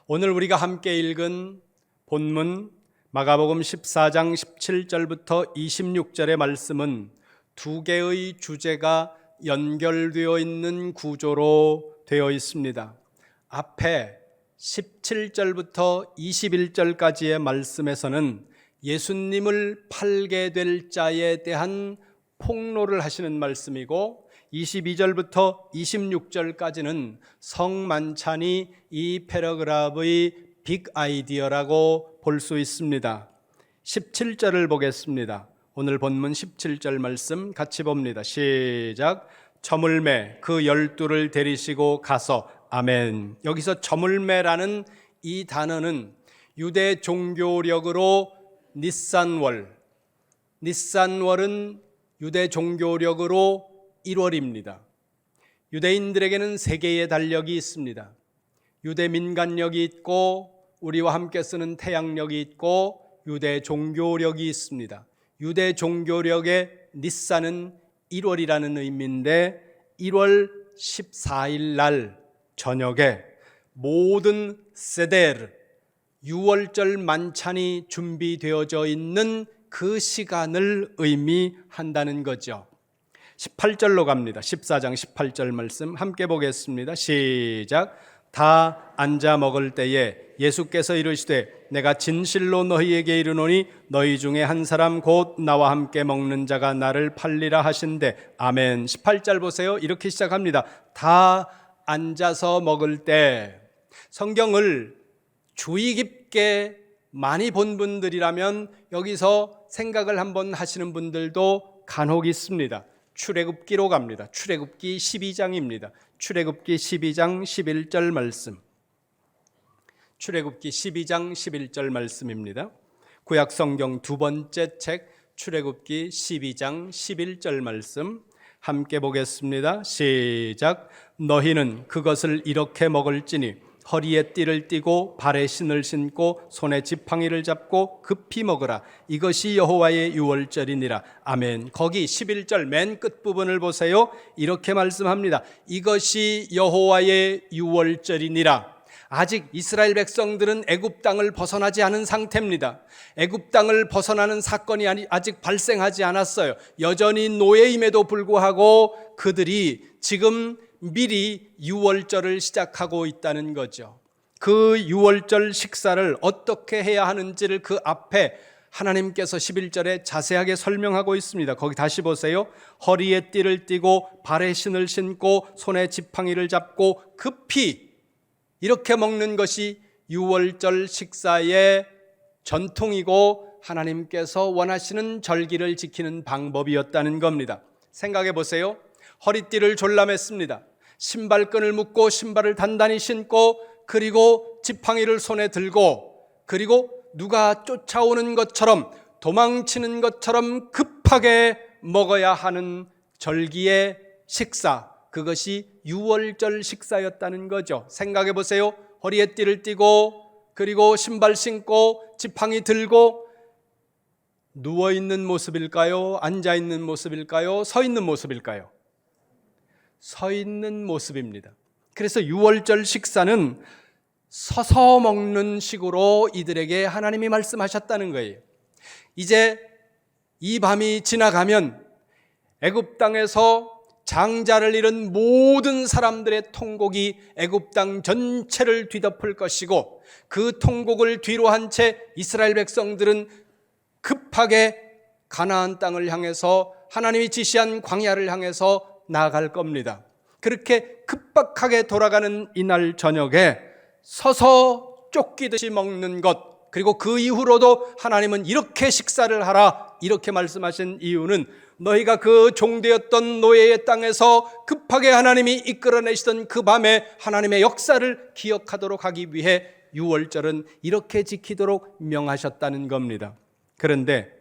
오늘 우리가 함께 읽은 본문 마가복음 14장 17절부터 26절의 말씀은 두 개의 주제가 연결되어 있는 구조로 되어 있습니다. 앞에 17절부터 21절까지의 말씀에서는 예수님을 팔게 될 자에 대한 폭로를 하시는 말씀이고, 22절부터 26절까지는 성만찬이 이 패러그래프의 빅 아이디어라고 볼 수 있습니다. 17절을 보겠습니다. 오늘 본문 17절 말씀 같이 봅니다. 시작. 저물매 그 12를 데리시고 가서. 아멘. 여기서 저물매라는 이 단어는 유대 종교력으로 니산월은 유대 종교력으로 1월입니다. 유대인들에게는 세 개의 달력이 있습니다. 유대 민간력이 있고, 우리와 함께 쓰는 태양력이 있고, 유대 종교력이 있습니다. 유대 종교력의 니산은 1월이라는 의미인데, 1월 14일 날 저녁에 모든 세데르, 6월절 만찬이 준비되어져 있는 그 시간을 의미한다는 거죠. 18절로 갑니다. 14장 18절 말씀 함께 보겠습니다. 시작. 다 앉아 먹을 때에 예수께서 이르시되 내가 진실로 너희에게 이르노니 너희 중에 한 사람 곧 나와 함께 먹는 자가 나를 팔리라 하신대. 아멘. 18절 보세요. 이렇게 시작합니다. 다 앉아서 먹을 때. 성경을 주의 깊게 많이 본 분들이라면 여기서 생각을 한번 하시는 분들도 간혹 있습니다. 출애굽기로 갑니다. 출애굽기 12장입니다. 출애굽기 12장 11절 말씀. 출애굽기 12장 11절 말씀입니다. 구약 성경 두 번째 책 출애굽기 12장 11절 말씀 함께 보겠습니다. 시작. 너희는 그것을 이렇게 먹을지니 허리에 띠를 띠고 발에 신을 신고 손에 지팡이를 잡고 급히 먹으라. 이것이 여호와의 유월절이니라. 아멘. 거기 11절 맨 끝부분을 보세요. 이렇게 말씀합니다. 이것이 여호와의 유월절이니라. 아직 이스라엘 백성들은 애굽 땅을 벗어나지 않은 상태입니다. 애굽 땅을 벗어나는 사건이 아직 발생하지 않았어요. 여전히 노예임에도 불구하고 그들이 지금 미리 유월절을 시작하고 있다는 거죠. 그 유월절 식사를 어떻게 해야 하는지를 그 앞에 하나님께서 11절에 자세하게 설명하고 있습니다. 거기 다시 보세요. 허리에 띠를 띠고 발에 신을 신고 손에 지팡이를 잡고 급히 이렇게 먹는 것이 유월절 식사의 전통이고 하나님께서 원하시는 절기를 지키는 방법이었다는 겁니다. 생각해 보세요. 허리띠를 졸라맸습니다. 신발끈을 묶고 신발을 단단히 신고, 그리고 지팡이를 손에 들고, 그리고 누가 쫓아오는 것처럼 도망치는 것처럼 급하게 먹어야 하는 절기의 식사, 그것이 유월절 식사였다는 거죠. 생각해 보세요. 허리에 띠를 띠고, 그리고 신발 신고 지팡이 들고 누워있는 모습일까요? 앉아있는 모습일까요? 서있는 모습일까요? 서있는 모습입니다. 그래서 유월절 식사는 서서 먹는 식으로 이들에게 하나님이 말씀하셨다는 거예요. 이제 이 밤이 지나가면 애굽 땅에서 장자를 잃은 모든 사람들의 통곡이 애굽 땅 전체를 뒤덮을 것이고, 그 통곡을 뒤로 한 채 이스라엘 백성들은 급하게 가나안 땅을 향해서 하나님이 지시한 광야를 향해서 나아갈 겁니다. 그렇게 급박하게 돌아가는 이날 저녁에 서서 쫓기듯이 먹는 것, 그리고 그 이후로도 하나님은 이렇게 식사를 하라 이렇게 말씀하신 이유는 너희가 그 종되었던 노예의 땅에서 급하게 하나님이 이끌어내시던 그 밤에 하나님의 역사를 기억하도록 하기 위해 유월절은 이렇게 지키도록 명하셨다는 겁니다. 그런데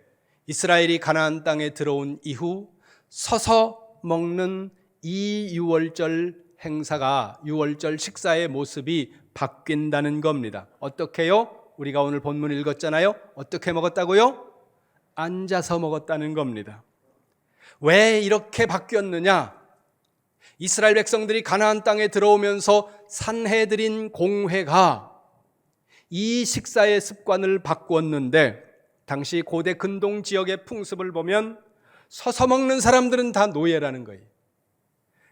이스라엘이 가나안 땅에 들어온 이후 서서 먹는 이 유월절 행사가, 유월절 식사의 모습이 바뀐다는 겁니다. 어떻게요? 우리가 오늘 본문 읽었잖아요. 어떻게 먹었다고요? 앉아서 먹었다는 겁니다. 왜 이렇게 바뀌었느냐? 이스라엘 백성들이 가나안 땅에 들어오면서 산헤드린 공회가 이 식사의 습관을 바꾸었는데 당시 고대 근동 지역의 풍습을 보면 서서 먹는 사람들은 다 노예라는 거예요.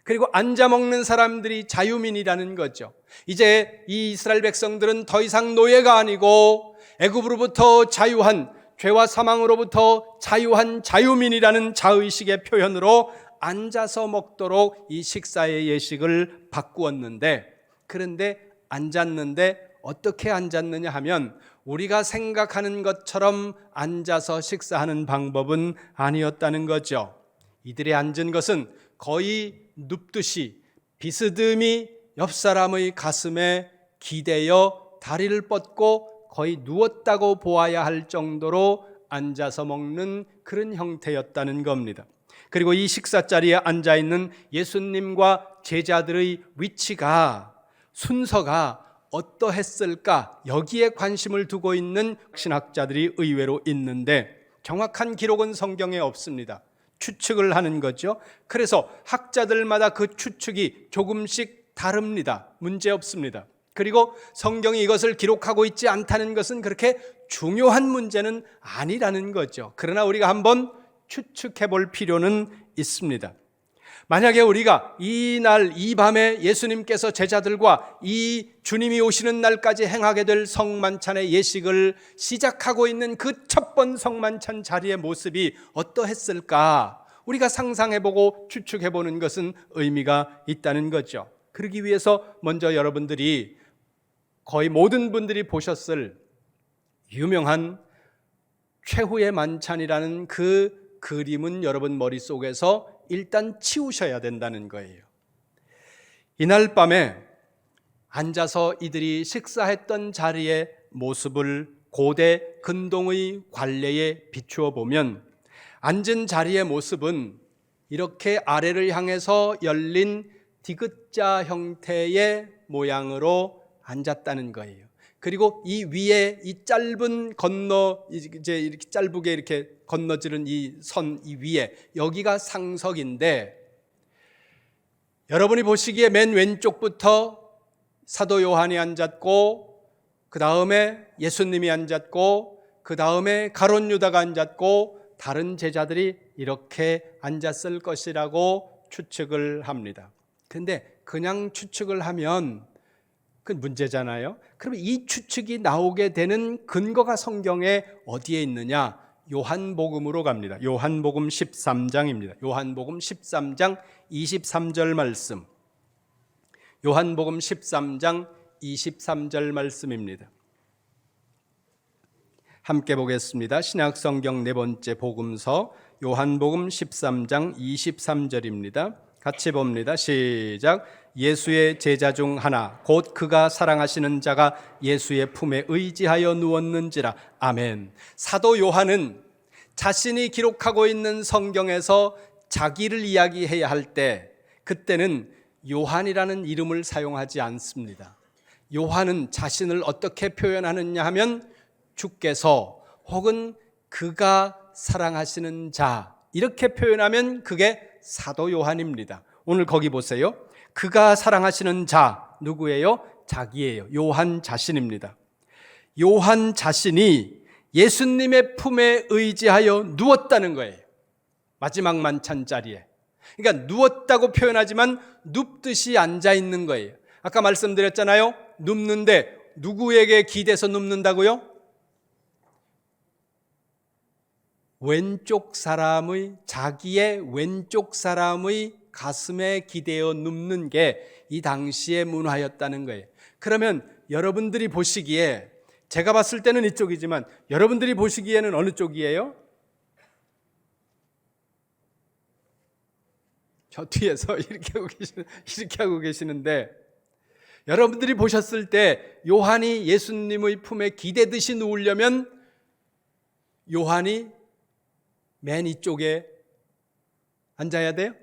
그리고 앉아 먹는 사람들이 자유민이라는 거죠. 이제 이 이스라엘 백성들은 더 이상 노예가 아니고 애굽으로부터 자유한, 죄와 사망으로부터 자유한 자유민이라는 자의식의 표현으로 앉아서 먹도록 이 식사의 예식을 바꾸었는데, 그런데 앉았는데 어떻게 앉았느냐 하면 우리가 생각하는 것처럼 앉아서 식사하는 방법은 아니었다는 거죠. 이들이 앉은 것은 거의 눕듯이 비스듬히 옆 사람의 가슴에 기대어 다리를 뻗고 거의 누웠다고 보아야 할 정도로 앉아서 먹는 그런 형태였다는 겁니다. 그리고 이 식사 자리에 앉아 있는 예수님과 제자들의 위치가, 순서가 어떠했을까, 여기에 관심을 두고 있는 신학자들이 의외로 있는데 정확한 기록은 성경에 없습니다. 추측을 하는 거죠. 그래서 학자들마다 그 추측이 조금씩 다릅니다. 문제 없습니다. 그리고 성경이 이것을 기록하고 있지 않다는 것은 그렇게 중요한 문제는 아니라는 거죠. 그러나 우리가 한번 추측해 볼 필요는 있습니다. 만약에 우리가 이 날, 이 밤에 예수님께서 제자들과 이 주님이 오시는 날까지 행하게 될 성만찬의 예식을 시작하고 있는 그 첫 번 성만찬 자리의 모습이 어떠했을까? 우리가 상상해보고 추측해보는 것은 의미가 있다는 거죠. 그러기 위해서 먼저 여러분들이, 거의 모든 분들이 보셨을 유명한 최후의 만찬이라는 그 그림은 여러분 머릿속에서 일단 치우셔야 된다는 거예요. 이날 밤에 앉아서 이들이 식사했던 자리의 모습을 고대 근동의 관례에 비추어 보면 앉은 자리의 모습은 이렇게 아래를 향해서 열린 디귿자 형태의 모양으로 앉았다는 거예요. 그리고 이 위에 이 짧은 이제 이렇게 짧게 이렇게 건너지는 이 선, 이 위에 여기가 상석인데, 여러분이 보시기에 맨 왼쪽부터 사도 요한이 앉았고, 그 다음에 예수님이 앉았고, 그 다음에 가룟 유다가 앉았고, 다른 제자들이 이렇게 앉았을 것이라고 추측을 합니다. 그런데 그냥 추측을 하면 그 문제잖아요. 그럼 이 추측이 나오게 되는 근거가 성경에 어디에 있느냐? 요한복음으로 갑니다. 요한복음 13장입니다. 요한복음 13장 23절 말씀. 요한복음 13장 23절 말씀입니다. 함께 보겠습니다. 신약성경 네 번째 복음서 요한복음 13장 23절입니다. 같이 봅니다. 시작. 예수의 제자 중 하나 곧 그가 사랑하시는 자가 예수의 품에 의지하여 누웠는지라. 아멘. 사도 요한은 자신이 기록하고 있는 성경에서 자기를 이야기해야 할 때, 그때는 요한이라는 이름을 사용하지 않습니다. 요한은 자신을 어떻게 표현하느냐 하면 주께서 혹은 그가 사랑하시는 자, 이렇게 표현하면 그게 사도 요한입니다. 오늘 거기 보세요. 그가 사랑하시는 자, 누구예요? 자기예요. 요한 자신입니다. 요한 자신이 예수님의 품에 의지하여 누웠다는 거예요. 마지막 만찬 자리에. 그러니까 누웠다고 표현하지만 눕듯이 앉아 있는 거예요. 아까 말씀드렸잖아요. 눕는데 누구에게 기대서 눕는다고요? 왼쪽 사람의, 자기의 왼쪽 사람의 가슴에 기대어 눕는 게 이 당시의 문화였다는 거예요. 그러면 여러분들이 보시기에, 제가 봤을 때는 이쪽이지만 여러분들이 보시기에는 어느 쪽이에요? 저 뒤에서 이렇게 하고 계시는데, 여러분들이 보셨을 때 요한이 예수님의 품에 기대듯이 누우려면 요한이 맨 이쪽에 앉아야 돼요?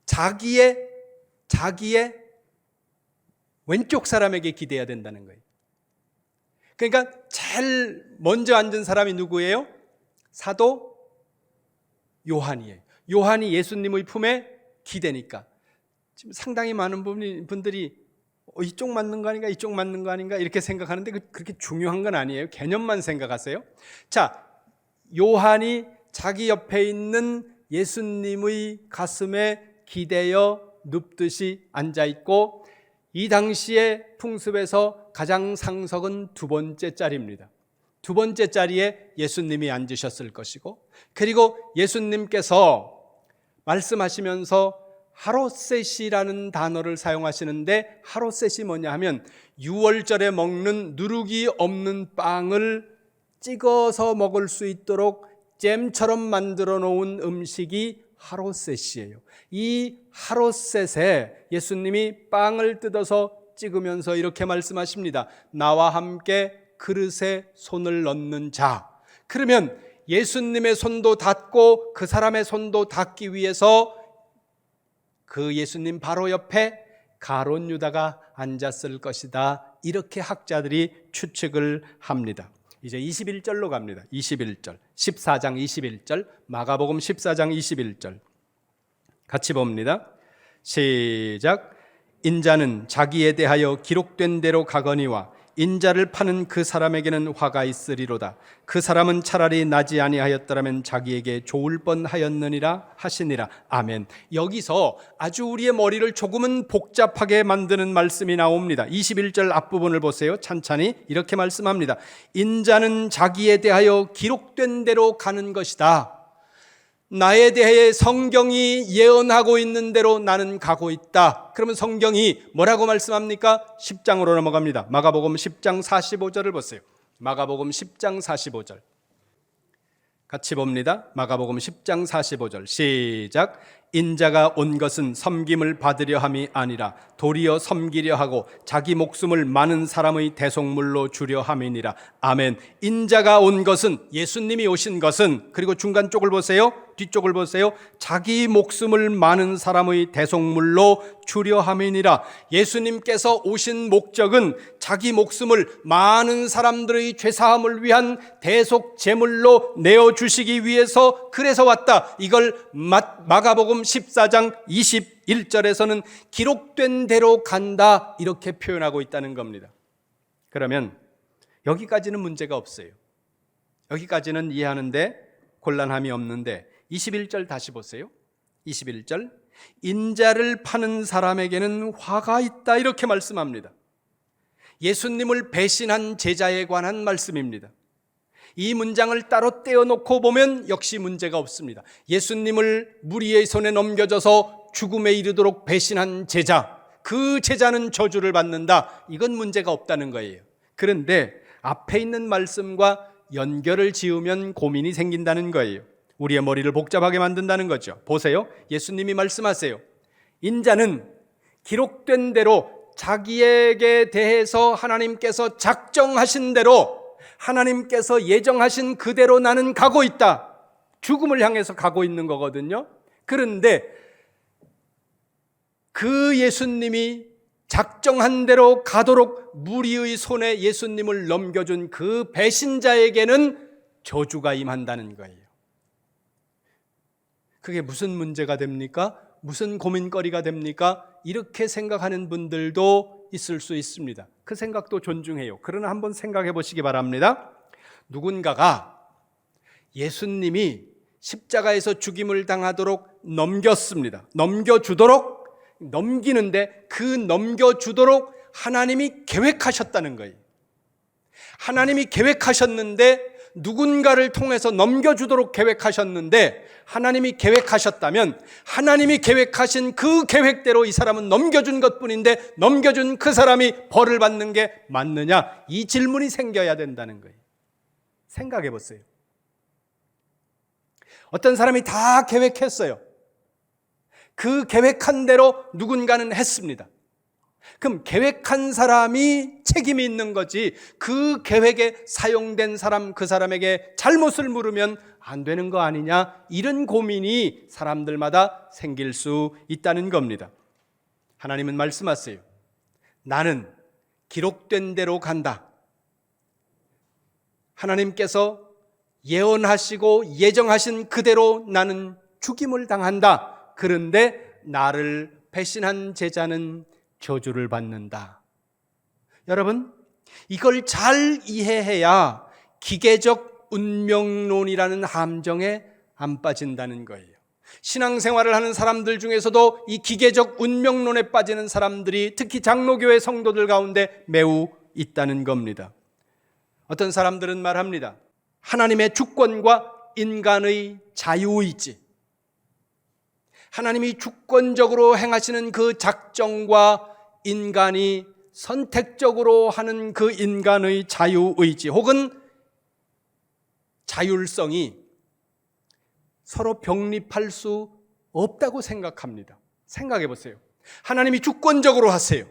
자기의 왼쪽 사람에게 기대야 된다는 거예요. 그러니까 제일 먼저 앉은 사람이 누구예요? 사도 요한이에요. 요한이 예수님의 품에 기대니까. 지금 상당히 많은 분들이 이쪽 맞는 거 아닌가, 이쪽 맞는 거 아닌가 이렇게 생각하는데 그렇게 중요한 건 아니에요. 개념만 생각하세요. 자, 요한이 자기 옆에 있는 예수님의 가슴에 기대어 눕듯이 앉아있고, 이 당시의 풍습에서 가장 상석은 두 번째 자리입니다. 두 번째 자리에 예수님이 앉으셨을 것이고, 그리고 예수님께서 말씀하시면서 하롯셋이라는 단어를 사용하시는데, 하롯셋이 뭐냐 하면 유월절에 먹는 누룩이 없는 빵을 찍어서 먹을 수 있도록 잼처럼 만들어 놓은 음식이 하롯셋이에요. 이 하롯셋에 예수님이 빵을 뜯어서 찍으면서 이렇게 말씀하십니다. 나와 함께 그릇에 손을 넣는 자. 그러면 예수님의 손도 닿고 그 사람의 손도 닿기 위해서 그 예수님 바로 옆에 가룟 유다가 앉았을 것이다. 이렇게 학자들이 추측을 합니다. 이제 21절로 갑니다. 21절, 14장 21절, 마가복음 14장 21절 같이 봅니다. 시작. 인자는 자기에 대하여 기록된 대로 가거니와 인자를 파는 그 사람에게는 화가 있으리로다. 그 사람은 차라리 나지 아니하였더라면 자기에게 좋을 뻔하였느니라 하시니라. 아멘. 여기서 아주 우리의 머리를 조금은 복잡하게 만드는 말씀이 나옵니다. 21절 앞부분을 보세요. 찬찬히 이렇게 말씀합니다. 인자는 자기에 대하여 기록된 대로 가는 것이다. 나에 대해 성경이 예언하고 있는 대로 나는 가고 있다. 그러면 성경이 뭐라고 말씀합니까? 10장으로 넘어갑니다. 마가복음 10장 45절을 보세요. 마가복음 10장 45절 같이 봅니다. 마가복음 10장 45절 시작. 인자가 온 것은 섬김을 받으려 함이 아니라 도리어 섬기려 하고 자기 목숨을 많은 사람의 대속물로 주려 함이니라. 아멘. 인자가 온 것은, 예수님이 오신 것은, 그리고 중간 쪽을 보세요. 뒤쪽을 보세요. 자기 목숨을 많은 사람의 대속물로 주려 함이니라. 예수님께서 오신 목적은 자기 목숨을 많은 사람들의 죄사함을 위한 대속 제물로 내어주시기 위해서 그래서 왔다. 이걸 마가복음 14장 21절에서는 기록된 대로 간다 이렇게 표현하고 있다는 겁니다. 그러면 여기까지는 문제가 없어요. 여기까지는 이해하는데 곤란함이 없는데 21절 다시 보세요. 21절 인자를 파는 사람에게는 화가 있다 이렇게 말씀합니다. 예수님을 배신한 제자에 관한 말씀입니다. 이 문장을 따로 떼어놓고 보면 역시 문제가 없습니다. 예수님을 무리의 손에 넘겨져서 죽음에 이르도록 배신한 제자, 그 제자는 저주를 받는다. 이건 문제가 없다는 거예요. 그런데 앞에 있는 말씀과 연결을 지으면 고민이 생긴다는 거예요. 우리의 머리를 복잡하게 만든다는 거죠. 보세요. 예수님이 말씀하세요. 인자는 기록된 대로 자기에게 대해서 하나님께서 작정하신 대로, 하나님께서 예정하신 그대로 나는 가고 있다. 죽음을 향해서 가고 있는 거거든요. 그런데 그 예수님이 작정한 대로 가도록 무리의 손에 예수님을 넘겨준 그 배신자에게는 저주가 임한다는 거예요. 그게 무슨 문제가 됩니까? 무슨 고민거리가 됩니까? 이렇게 생각하는 분들도 있을 수 있습니다. 그 생각도 존중해요. 그러나 한번 생각해 보시기 바랍니다. 누군가가 예수님이 십자가에서 죽임을 당하도록 넘겼습니다. 넘기는데 그 넘겨주도록 하나님이 계획하셨다는 거예요. 하나님이 계획하셨는데, 누군가를 통해서 넘겨주도록 계획하셨는데, 하나님이 계획하셨다면 하나님이 계획하신 그 계획대로 이 사람은 넘겨준 것뿐인데 넘겨준 그 사람이 벌을 받는 게 맞느냐? 이 질문이 생겨야 된다는 거예요. 생각해 보세요. 어떤 사람이 다 계획했어요. 그 계획한 대로 누군가는 했습니다. 그럼 계획한 사람이 책임이 있는 거지, 그 계획에 사용된 사람, 그 사람에게 잘못을 물으면 안 되는 거 아니냐? 이런 고민이 사람들마다 생길 수 있다는 겁니다. 하나님은 말씀하세요. 나는 기록된 대로 간다. 하나님께서 예언하시고 예정하신 그대로 나는 죽임을 당한다. 그런데 나를 배신한 제자는 저주를 받는다. 여러분, 이걸 잘 이해해야 기계적 운명론이라는 함정에 안 빠진다는 거예요. 신앙생활을 하는 사람들 중에서도 이 기계적 운명론에 빠지는 사람들이 특히 장로교회 성도들 가운데 매우 있다는 겁니다. 어떤 사람들은 말합니다. 하나님의 주권과 인간의 자유의지, 하나님이 주권적으로 행하시는 그 작정과 인간이 선택적으로 하는 그 인간의 자유의지 혹은 자율성이 서로 병립할 수 없다고 생각합니다. 생각해 보세요. 하나님이 주권적으로 하세요.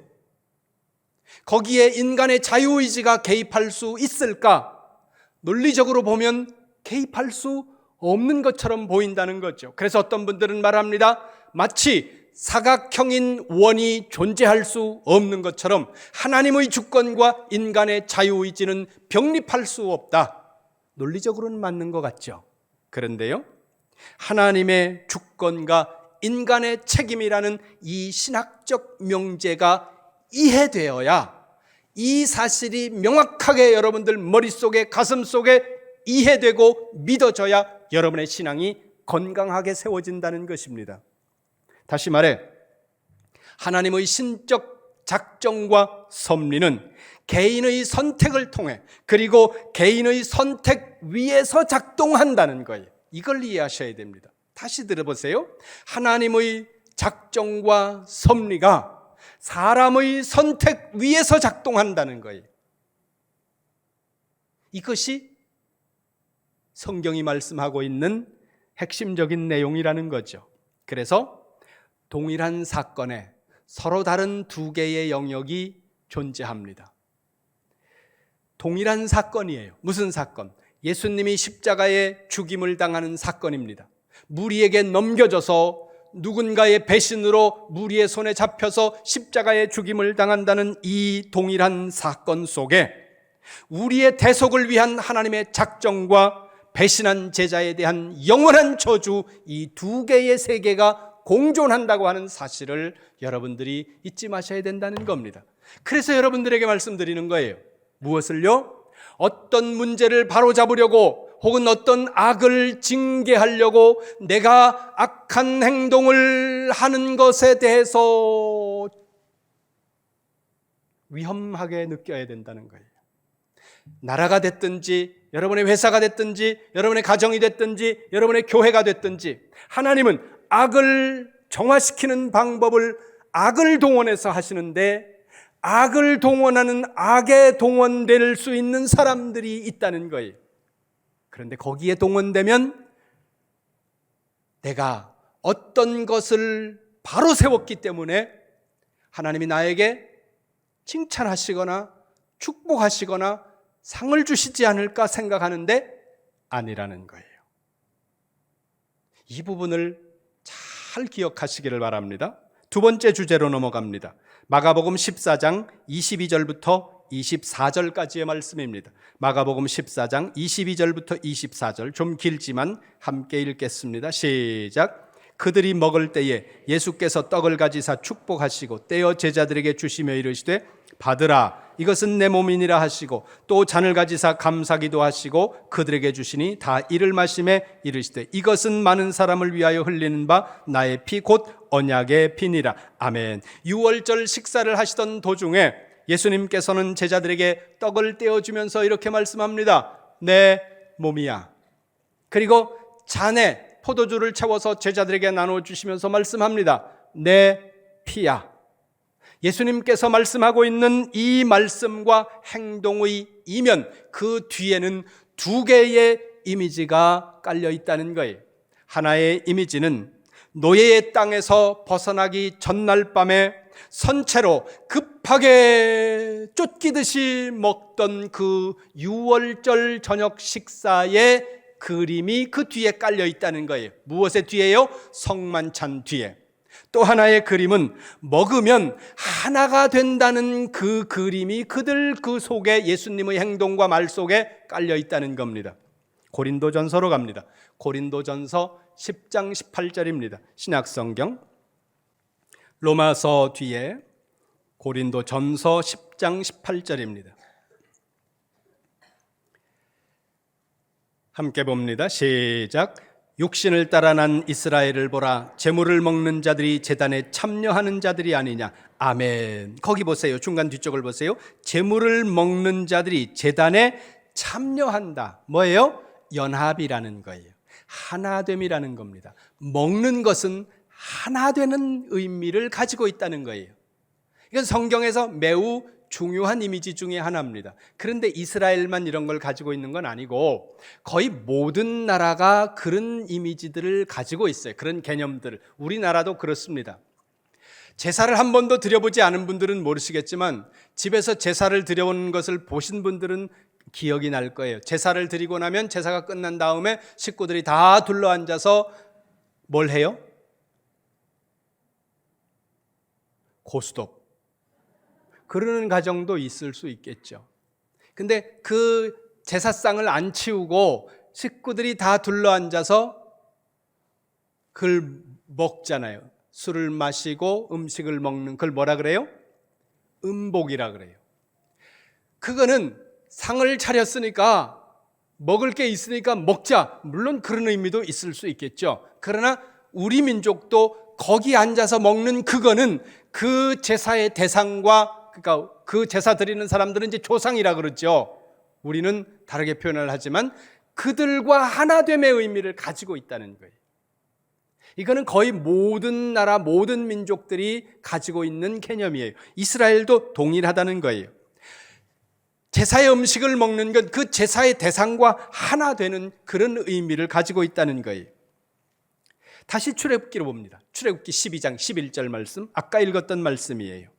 거기에 인간의 자유의지가 개입할 수 있을까? 논리적으로 보면 개입할 수 없는 것처럼 보인다는 거죠. 그래서 어떤 분들은 말합니다. 마치 사각형인 원이 존재할 수 없는 것처럼 하나님의 주권과 인간의 자유의지는 병립할 수 없다. 논리적으로는 맞는 것 같죠. 그런데요, 하나님의 주권과 인간의 책임이라는 이 신학적 명제가 이해되어야, 이 사실이 명확하게 여러분들 머릿속에 가슴속에 이해되고 믿어져야 여러분의 신앙이 건강하게 세워진다는 것입니다. 다시 말해, 하나님의 신적 작정과 섭리는 개인의 선택을 통해, 그리고 개인의 선택 위에서 작동한다는 거예요. 이걸 이해하셔야 됩니다. 다시 들어보세요. 하나님의 작정과 섭리가 사람의 선택 위에서 작동한다는 거예요. 이것이 성경이 말씀하고 있는 핵심적인 내용이라는 거죠. 그래서 동일한 사건에 서로 다른 두 개의 영역이 존재합니다. 동일한 사건이에요. 무슨 사건? 예수님이 십자가에 죽임을 당하는 사건입니다. 무리에게 넘겨져서 누군가의 배신으로 무리의 손에 잡혀서 십자가에 죽임을 당한다는 이 동일한 사건 속에 우리의 대속을 위한 하나님의 작정과 배신한 제자에 대한 영원한 저주, 이 두 개의 세계가 공존한다고 하는 사실을 여러분들이 잊지 마셔야 된다는 겁니다. 그래서 여러분들에게 말씀드리는 거예요. 무엇을요? 어떤 문제를 바로잡으려고 혹은 어떤 악을 징계하려고 내가 악한 행동을 하는 것에 대해서 위험하게 느껴야 된다는 거예요. 나라가 됐든지 여러분의 회사가 됐든지 여러분의 가정이 됐든지 여러분의 교회가 됐든지 하나님은 악을 정화시키는 방법을 악을 동원해서 하시는데 악을 동원하는 악에 동원될 수 있는 사람들이 있다는 거예요. 그런데 거기에 동원되면 내가 어떤 것을 바로 세웠기 때문에 하나님이 나에게 칭찬하시거나 축복하시거나 상을 주시지 않을까 생각하는데 아니라는 거예요. 이 부분을 잘 기억하시기를 바랍니다. 두 번째 주제로 넘어갑니다. 마가복음 14장 22절부터 24절까지의 말씀입니다. 마가복음 14장 22절부터 24절, 좀 길지만 함께 읽겠습니다. 시작. 그들이 먹을 때에 예수께서 떡을 가지사 축복하시고 떼어 제자들에게 주시며 이르시되 받으라, 이것은 내 몸이니라 하시고 또 잔을 가지사 감사기도 하시고 그들에게 주시니 다 이를 마시매 이르시되 이것은 많은 사람을 위하여 흘리는 바 나의 피 곧 언약의 피니라. 아멘. 유월절 식사를 하시던 도중에 예수님께서는 제자들에게 떡을 떼어주면서 이렇게 말씀합니다. 내 몸이야. 그리고 잔에 포도주를 채워서 제자들에게 나눠주시면서 말씀합니다. 내 피야. 예수님께서 말씀하고 있는 이 말씀과 행동의 이면, 그 뒤에는 두 개의 이미지가 깔려 있다는 거예요. 하나의 이미지는 노예의 땅에서 벗어나기 전날 밤에 선체로 급하게 쫓기듯이 먹던 그 유월절 저녁 식사의 그림이 그 뒤에 깔려 있다는 거예요. 무엇의 뒤에요? 성만찬 뒤에. 또 하나의 그림은 먹으면 하나가 된다는 그 그림이 그들 그 속에 예수님의 행동과 말 속에 깔려 있다는 겁니다. 고린도전서로 갑니다. 고린도전서 10장 18절입니다. 신약성경. 로마서 뒤에 고린도전서 10장 18절입니다. 함께 봅니다. 시작. 육신을 따라 난 이스라엘을 보라. 제물을 먹는 자들이 제단에 참여하는 자들이 아니냐. 아멘. 거기 보세요. 중간 뒤쪽을 보세요. 제물을 먹는 자들이 제단에 참여한다. 뭐예요? 연합이라는 거예요. 하나됨이라는 겁니다. 먹는 것은 하나 되는 의미를 가지고 있다는 거예요. 이건 성경에서 매우 중요한 이미지 중에 하나입니다. 그런데 이스라엘만 이런 걸 가지고 있는 건 아니고 거의 모든 나라가 그런 이미지들을 가지고 있어요. 그런 개념들을. 우리나라도 그렇습니다. 제사를 한 번도 드려보지 않은 분들은 모르시겠지만 집에서 제사를 드려온 것을 보신 분들은 기억이 날 거예요. 제사를 드리고 나면 제사가 끝난 다음에 식구들이 다 둘러앉아서 뭘 해요? 고스톱. 그러는 가정도 있을 수 있겠죠. 근데 그 제사상을 안 치우고 식구들이 다 둘러앉아서 그걸 먹잖아요. 술을 마시고 음식을 먹는 그걸 뭐라 그래요? 음복이라 그래요. 그거는 상을 차렸으니까 먹을 게 있으니까 먹자. 물론 그런 의미도 있을 수 있겠죠. 그러나 우리 민족도 거기 앉아서 먹는 그거는 그 제사의 대상과 그러니까 그 제사 드리는 사람들은 이제 조상이라 그러죠. 우리는 다르게 표현을 하지만 그들과 하나됨의 의미를 가지고 있다는 거예요. 이거는 거의 모든 나라, 모든 민족들이 가지고 있는 개념이에요. 이스라엘도 동일하다는 거예요. 제사의 음식을 먹는 건 그 제사의 대상과 하나 되는 그런 의미를 가지고 있다는 거예요. 다시 출애굽기로 봅니다. 출애굽기 12장 11절 말씀, 아까 읽었던 말씀이에요.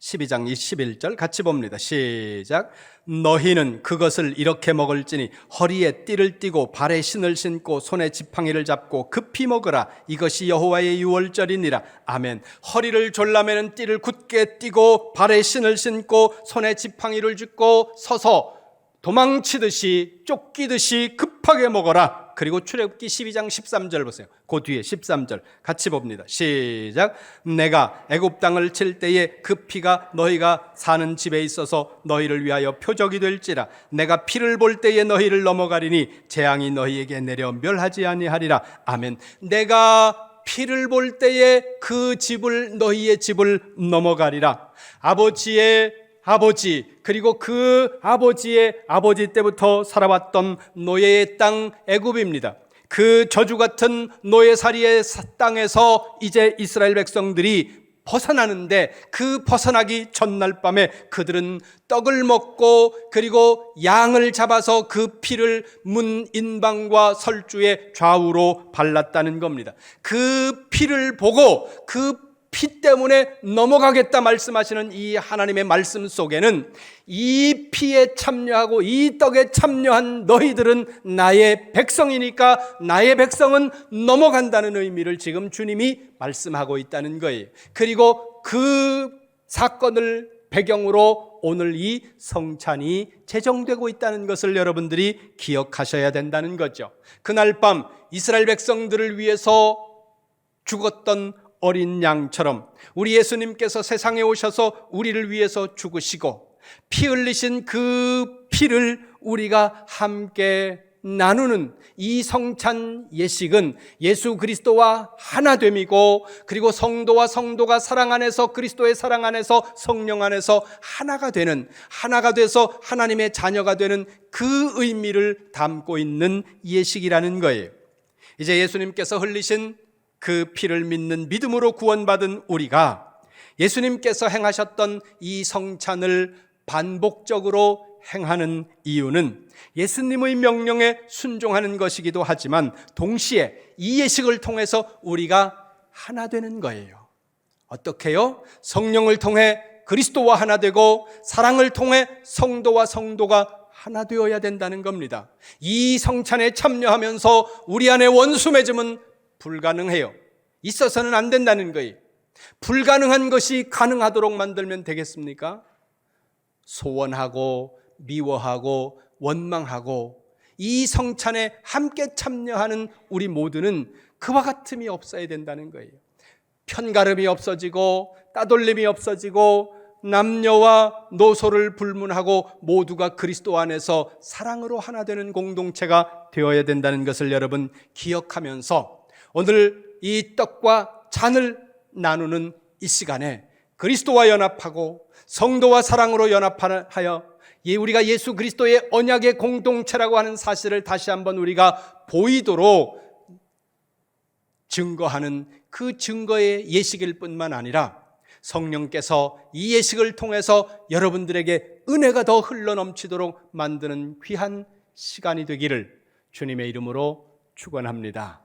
12장 21절 같이 봅니다. 시작. 너희는 그것을 이렇게 먹을지니 허리에 띠를 띠고 발에 신을 신고 손에 지팡이를 잡고 급히 먹으라. 이것이 여호와의 유월절이니라. 아멘. 허리를 졸라매는 띠를 굳게 띠고 발에 신을 신고 손에 지팡이를 쥐고 서서 도망치듯이 쫓기듯이 급하게 먹어라. 그리고 출애굽기 12장 13절 보세요. 그 뒤에 13절 같이 봅니다. 시작. 내가 애굽 땅을 칠 때에 그 피가 너희가 사는 집에 있어서 너희를 위하여 표적이 될지라. 내가 피를 볼 때에 너희를 넘어가리니 재앙이 너희에게 내려 멸하지 아니하리라. 아멘. 내가 피를 볼 때에 그 집을 너희의 집을 넘어가리라. 아버지의 아버지 그리고 그 아버지의 아버지 때부터 살아왔던 노예의 땅 애굽입니다. 그 저주 같은 노예살이의 땅에서 이제 이스라엘 백성들이 벗어나는데 그 벗어나기 전날 밤에 그들은 떡을 먹고 그리고 양을 잡아서 그 피를 문 인방과 설주의 좌우로 발랐다는 겁니다. 그 피를 보고 그 피 때문에 넘어가겠다 말씀하시는 이 하나님의 말씀 속에는 이 피에 참여하고 이 떡에 참여한 너희들은 나의 백성이니까 나의 백성은 넘어간다는 의미를 지금 주님이 말씀하고 있다는 거예요. 그리고 그 사건을 배경으로 오늘 이 성찬이 제정되고 있다는 것을 여러분들이 기억하셔야 된다는 거죠. 그날 밤 이스라엘 백성들을 위해서 죽었던 어린 양처럼 우리 예수님께서 세상에 오셔서 우리를 위해서 죽으시고 피 흘리신 그 피를 우리가 함께 나누는 이 성찬 예식은 예수 그리스도와 하나됨이고 그리고 성도와 성도가 사랑 안에서 그리스도의 사랑 안에서 성령 안에서 하나가 되는 하나가 돼서 하나님의 자녀가 되는 그 의미를 담고 있는 예식이라는 거예요. 이제 예수님께서 흘리신 그 피를 믿는 믿음으로 구원받은 우리가 예수님께서 행하셨던 이 성찬을 반복적으로 행하는 이유는 예수님의 명령에 순종하는 것이기도 하지만 동시에 이 예식을 통해서 우리가 하나 되는 거예요. 어떻게요? 성령을 통해 그리스도와 하나 되고 사랑을 통해 성도와 성도가 하나 되어야 된다는 겁니다. 이 성찬에 참여하면서 우리 안에 원수 맺음은 불가능해요. 있어서는 안 된다는 거예요. 불가능한 것이 가능하도록 만들면 되겠습니까? 소원하고 미워하고 원망하고 이 성찬에 함께 참여하는 우리 모두는 그와 같음이 없어야 된다는 거예요. 편가름이 없어지고 따돌림이 없어지고 남녀와 노소를 불문하고 모두가 그리스도 안에서 사랑으로 하나 되는 공동체가 되어야 된다는 것을 여러분 기억하면서 오늘 이 떡과 잔을 나누는 이 시간에 그리스도와 연합하고 성도와 사랑으로 연합하여 우리가 예수 그리스도의 언약의 공동체라고 하는 사실을 다시 한번 우리가 보이도록 증거하는 그 증거의 예식일 뿐만 아니라 성령께서 이 예식을 통해서 여러분들에게 은혜가 더 흘러넘치도록 만드는 귀한 시간이 되기를 주님의 이름으로 축원합니다.